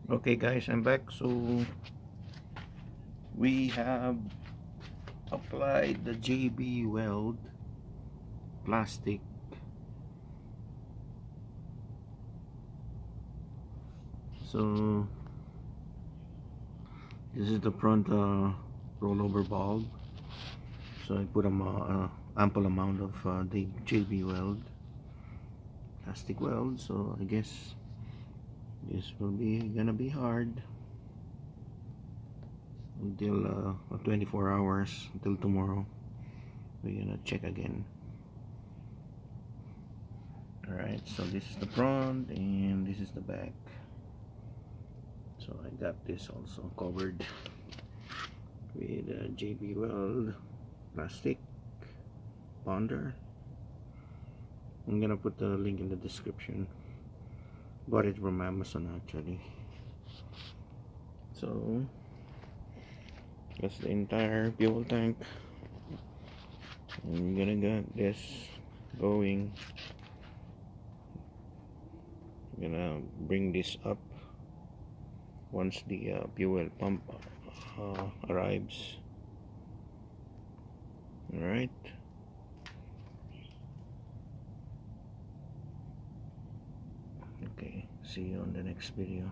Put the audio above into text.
Okay guys, I'm back. So we have applied the JB Weld plastic so this is the front rollover bulb. So I put a ample amount of the JB Weld plastic weld, so I guess this will be gonna be hard until 24 hours until tomorrow. We're gonna check again. Alright, so this is the front and this is the back. So I got this also covered with JB Weld Plastic Bonder. I'm gonna put the link in the description. Bought it from Amazon actually. So that's the entire fuel tank. I'm gonna get this going. I'm gonna bring this up once the fuel pump arrives. Alright. Okay, see you on the next video.